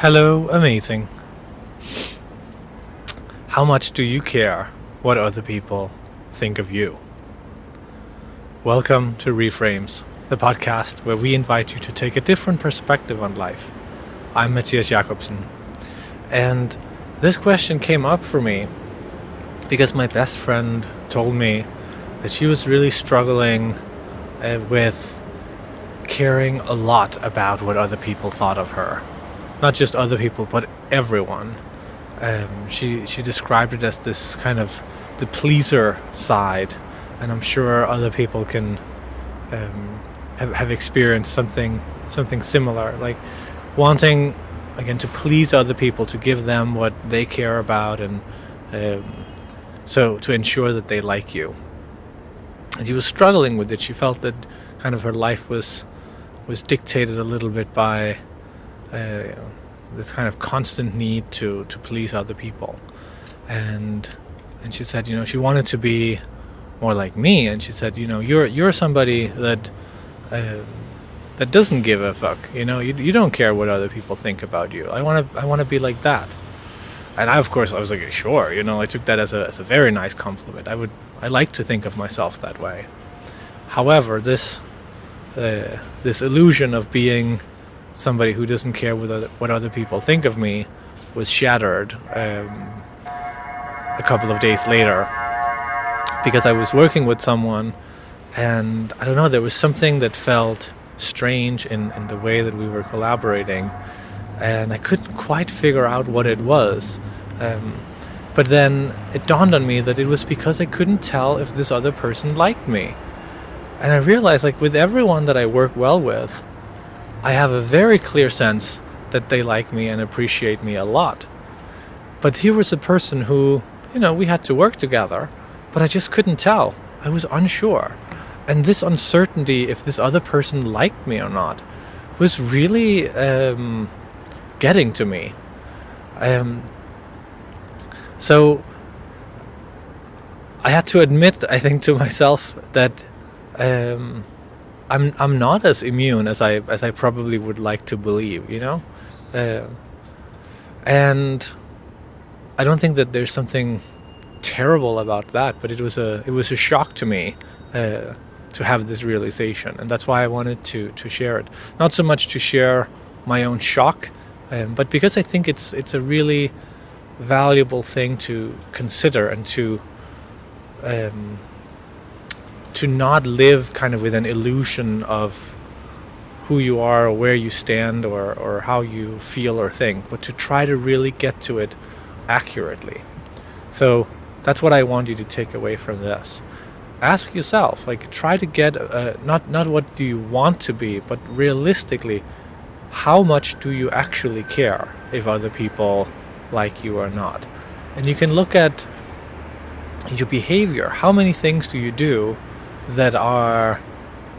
Hello, amazing. How much do you care what other people think of you? Welcome to Reframes, the podcast where we invite you to take a different perspective on life. I'm Matthias Jakobsen, and this question came up for me because my best friend told me that she was really struggling with caring a lot about what other people thought of her. Not just other people, but everyone. She described it as this kind of the pleaser side, and I'm sure other people can have experienced something similar, like wanting again to please other people, to give them what they care about, and so to ensure that they like you. And she was struggling with it. She felt that kind of her life was dictated a little bit by this kind of constant need to please other people, and she said, she wanted to be more like me, and she said, you're somebody that doesn't give a fuck. You don't care what other people think about you. I want to be like that. And I was like, sure. I took that as a very nice compliment. I like to think of myself that way. However, this illusion of being somebody who doesn't care what other people think of me was shattered a couple of days later, because I was working with someone, and I don't know, there was something that felt strange in the way that we were collaborating, and I couldn't quite figure out what it was. But then it dawned on me that it was because I couldn't tell if this other person liked me. And I realized, like, with everyone that I work well with, I have a very clear sense that they like me and appreciate me a lot. But here was a person who, we had to work together, but I just couldn't tell. I was unsure. And this uncertainty, if this other person liked me or not, was really getting to me. So I had to admit, I think, to myself that I'm not as immune as I probably would like to believe, and I don't think that there's something terrible about that, but it was a shock to me to have this realization, and that's why I wanted to share it. Not so much to share my own shock, but because I think it's a really valuable thing to consider, and to not live kind of with an illusion of who you are or where you stand or how you feel or think, but to try to really get to it accurately. So that's what I want you to take away from this. Ask yourself, try to get not what do you want to be, but realistically, how much do you actually care if other people like you or not? And you can look at your behavior. How many things do you do that are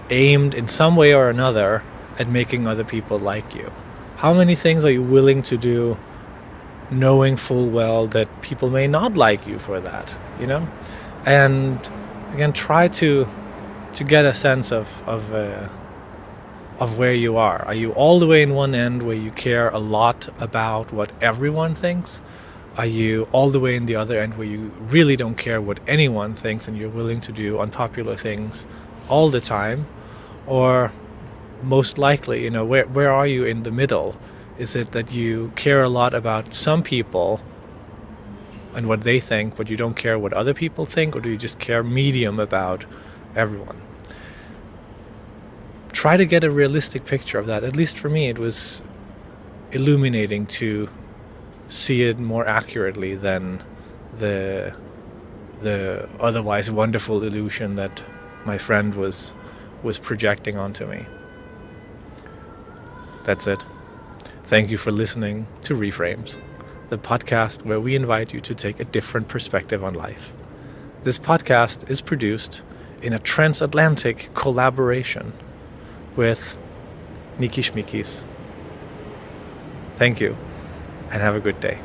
aimed in some way or another at making other people like you? How many things are you willing to do knowing full well that people may not like you for that, And again, try to get a sense of where you are. Are you all the way in one end where you care a lot about what everyone thinks? Are you all the way in the other end where you really don't care what anyone thinks and you're willing to do unpopular things all the time? Or most likely, where are you in the middle? Is it that you care a lot about some people and what they think, but you don't care what other people think? Or do you just care medium about everyone? Try to get a realistic picture of that. At least for me, it was illuminating to see it more accurately than the otherwise wonderful illusion that my friend was projecting onto me. That's it. Thank you for listening to Reframes, the podcast where we invite you to take a different perspective on life. This podcast is produced in a transatlantic collaboration with Niki Schmikis. Thank you, and have a good day.